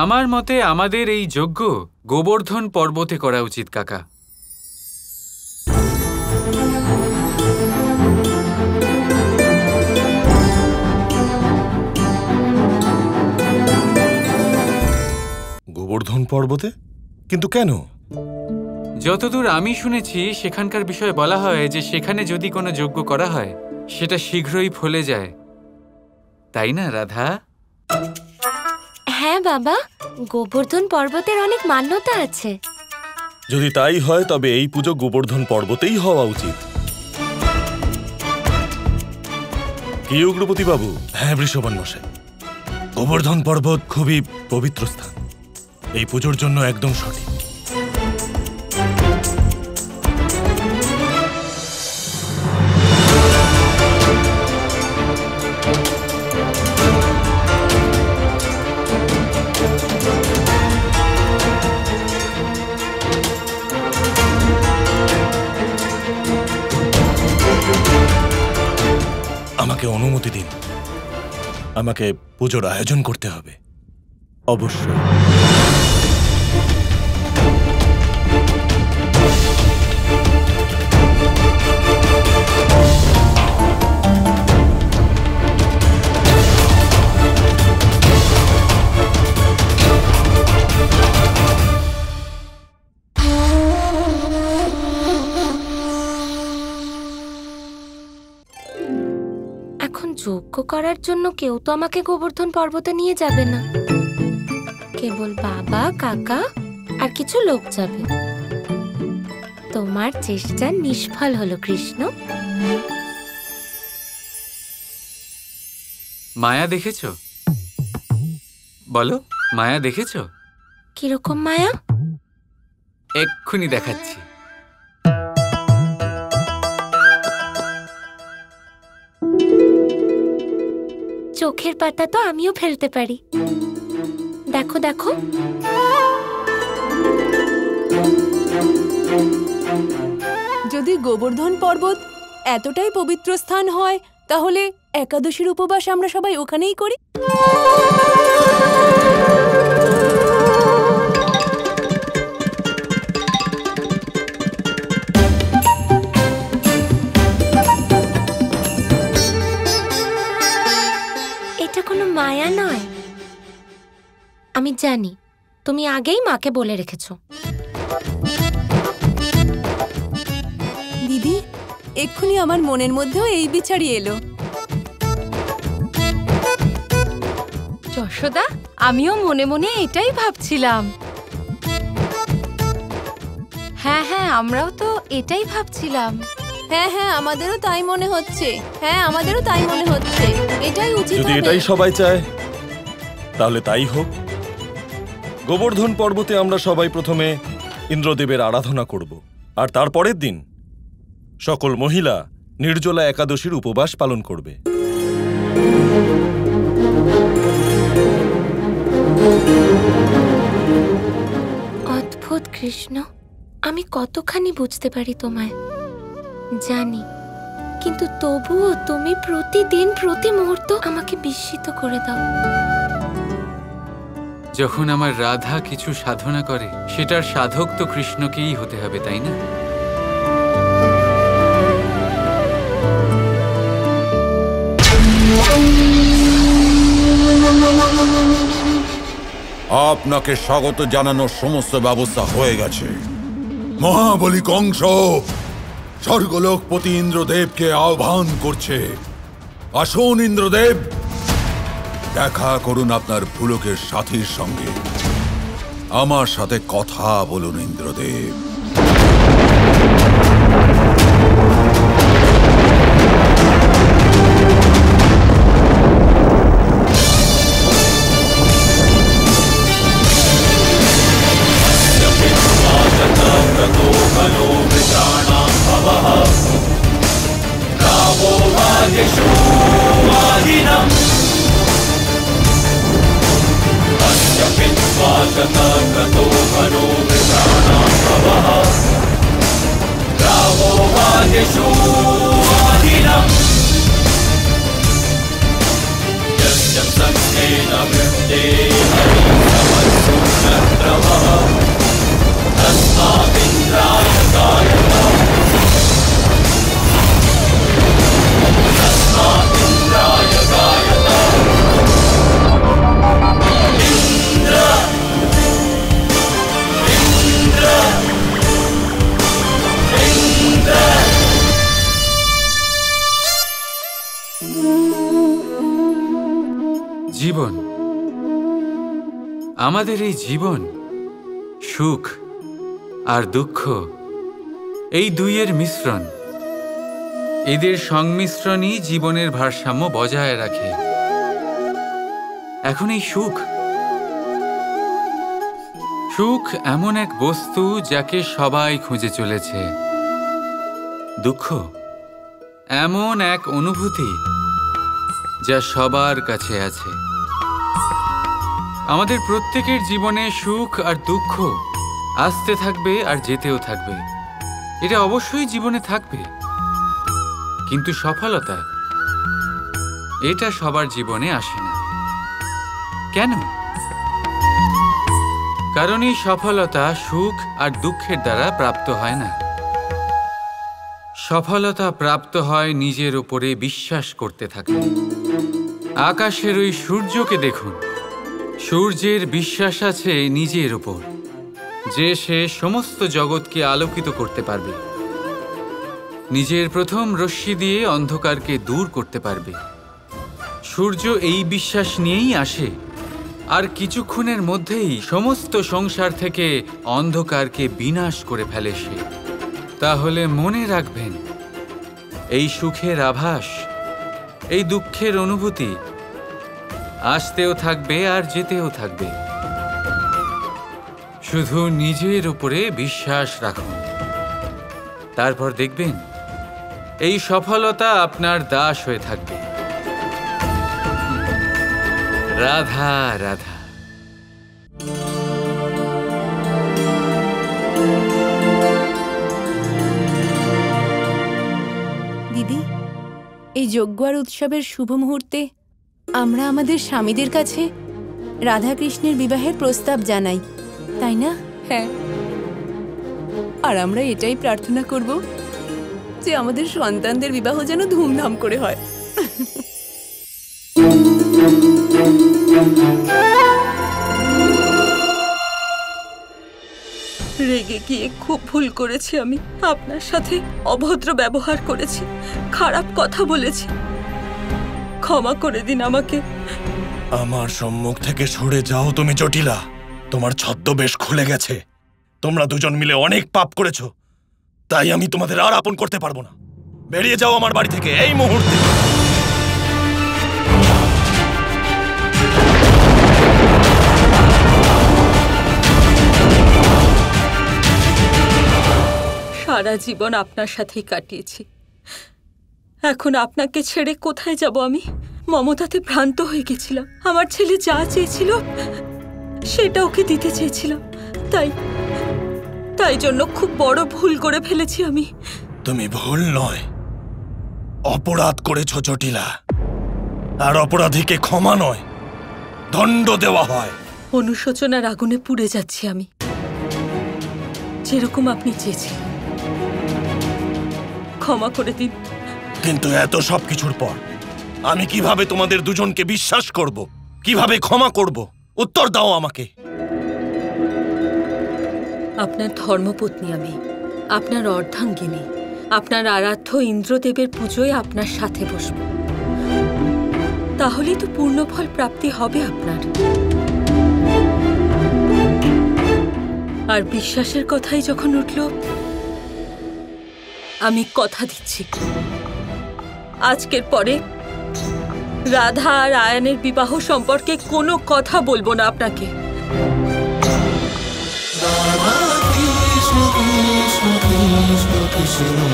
আমার মতে আমাদের এই যজ্ঞ গোবর্ধন পর্বতে করা উচিত কাকা। গোবর্ধন পর্বতে? কিন্তু কেন? যতদূর আমি শুনেছি সেখানকার বিষয়ে বলা হয় যে সেখানে যদি কোনো যজ্ঞ করা হয় সেটা শীঘ্রই ফলে যায়, তাই না রাধা? হ্যাঁ বাবা, গোবর্ধন পর্বতের অনেক মান্যতা আছে। যদি তাই হয় তবে এই পুজো গোবর্ধন পর্বতেই হওয়া উচিত। কি উগ্রপতি বাবু? হ্যাঁ বৃষবান মশাই, গোবর্ধন পর্বত খুবই পবিত্র স্থান, এই পুজোর জন্য একদম সঠিক। আমাকে অনুমতি দিন, আমাকে পুজোর আয়োজন করতে হবে। অবশ্যই। যজ্ঞ করার জন্য কেউ তো আমাকে গোবর্ধন পর্বতে নিয়ে যাবে না, কেবল বাবা, কাকা আর কিছু লোক যাবে। তোমার চেষ্টা নিষ্ফল হলো কৃষ্ণ। মায়া দেখেছো? বলো, মায়া দেখেছো? কিরকম মায়া? এক্ষুনি দেখাচ্ছি। চোখের পাতা তো আমিও ফেলতে পারি, দেখো দেখো। যদি গোবর্ধন পর্বত এতটাই পবিত্র স্থান হয় তাহলে একাদশীর উপবাস আমরা সবাই ওখানেই করি। মায়া নয়, আমি জানি তুমি আগেই মাকে বলে রেখেছো। দিদি, এক্ষুনি আমার মনের মধ্যেও এই বিচারই এলো। যশোদা, আমিও মনে মনে এটাই ভাবছিলাম। হ্যাঁ হ্যাঁ, আমরাও তো এটাই ভাবছিলাম। হ্যাঁ হ্যাঁ, আমাদেরও তাই মনে হচ্ছে। হ্যাঁ, আমাদেরও তাই মনে হচ্ছে, এটাই উচিত। যদি এটাই সবাই চায় তাহলে তাই হোক। গোবর্ধন পর্বতে আমরা সবাই প্রথমে ইন্দ্রদেবের আরাধনা করব, আর তারপরের দিন সকল মহিলা নির্জলা একাদশীর উপবাস পালন করবে। অদ্ভুত কৃষ্ণ, আমি কতখানি বুঝতে পারি তোমায় জানি, কিন্তু তবুও তুমি প্রতিদিন প্রতি মুহূর্ত আমাকে বিস্মিত করে দাও। যখন আমার রাধা কিছু সাধনা করে সেটার সাধক তো কৃষ্ণকেই হতে হবে, তাই না? আপনাকে স্বাগত জানানোর সমস্ত ব্যবস্থা হয়ে গেছে। মহাবলী কংস স্বর্গলোকপতি ইন্দ্রদেবকে আহ্বান করছে। আসুন ইন্দ্রদেব, দেখা করুন আপনার ভুলকের সাথীর সঙ্গে। আমার সাথে কথা বলুন ইন্দ্রদেব। Yasya আমাদের এই জীবন সুখ আর দুঃখ এই দুইয়ের মিশ্রণ। এদের সংমিশ্রণই জীবনের ভারসাম্য বজায় রাখে। এখন এই সুখ এমন এক বস্তু যাকে সবাই খুঁজে চলেছে। দুঃখ এমন এক অনুভূতি যা সবার কাছে আছে। আমাদের প্রত্যেকের জীবনে সুখ আর দুঃখ আসতে থাকবে আর যেতেও থাকবে। এটা অবশ্যই জীবনে থাকবে, কিন্তু সফলতা এটা সবার জীবনে আসে না। কেন? কারণ এই সফলতা সুখ আর দুঃখের দ্বারা প্রাপ্ত হয় না। সফলতা প্রাপ্ত হয় নিজের উপরে বিশ্বাস করতে থাকলে। আকাশের ওই সূর্যকে দেখুন, সূর্যের বিশ্বাস আছে নিজের উপর যে সে সমস্ত জগৎকে আলোকিত করতে পারবে, নিজের প্রথম রশ্মি দিয়ে অন্ধকারকে দূর করতে পারবে। সূর্য এই বিশ্বাস নিয়েই আসে, আর কিছুক্ষণের মধ্যেই সমস্ত সংসার থেকে অন্ধকারকে বিনাশ করে ফেলে সে। তাহলে মনে রাখবেন, এই সুখের আভাস, এই দুঃখের অনুভূতি আসতেও থাকবে আর যেতেও থাকবে। শুধু নিজের উপরে বিশ্বাস রাখুন, তারপর দেখবেন এই সফলতা আপনার দাস হয়ে থাকবে। রাধা রাধা। দিদি, এই যজ্ঞ আর উৎসবের শুভ মুহূর্তে আমরা আমাদের স্বামীদের কাছে রাধাকৃষ্ণের বিবাহের প্রস্তাব জানাই, তাই না? হ্যাঁ, আর আমরা এটাই প্রার্থনা করব যে আমাদের সন্তানদের বিবাহ যেন ধুমধাম করে হয়। রেগে গিয়ে খুব ভুল করেছি আমি। আপনার সাথে অভদ্র ব্যবহার করেছি, খারাপ কথা বলেছি। ক্ষমা করে দিন আমাকে। আমার সম্মুখ থেকে সরে যাও তুমি জটিলা। তোমার ছদ্মবেশ খুলে গেছে। তোমরা দুজন মিলে অনেক পাপ করেছো, তাই আমি তোমাদের আর আপন করতে পারবো না। বেরিয়ে যাও আমার বাড়ি থেকে এই মুহূর্তে। সারা জীবন আপনার সাথেই কাটিয়েছি, এখন আপনাকে ছেড়ে কোথায় যাব আমি? মমতাতে ভ্রান্ত হয়ে গেছিলাম। আমার ছেলে যা চেয়েছিল সেটা ওকে দিতে চেয়েছিলাম, তাই জন্য খুব বড় ভুল করে ফেলেছি আমি। তুমি ভুল নয়, অপরাধ করেছো জটিলা। আর অপরাধীকে ক্ষমা নয়, দণ্ড দেওয়া হয়। অনুশোচনার আগুনে পুড়ে যাচ্ছি আমি, যেরকম আপনি চেয়েছিলেন। ক্ষমা করে দিন। কিন্তু এত সব কিছুর পর আমি কিভাবে তোমাদের দুজনকে বিশ্বাস করব, কিভাবে ক্ষমা করব? উত্তর দাও আমাকে। আপনার ধর্মপত্নী আমি, আপনার অর্ধাঙ্গিনী। আপনার আরাধ্য ইন্দ্রদেবের পুজোয় আপনার সাথে বসব, তাহলেই তো পূর্ণ ফল প্রাপ্তি হবে আপনার। আর বিশ্বাসের কথাই যখন উঠল, আমি কথা দিচ্ছি আজকের পরে রাধা আর আয়ানের বিবাহ সম্পর্কে কোনো কথা বলবো না আপনাকে। Krishna Krishna Krishna Krishna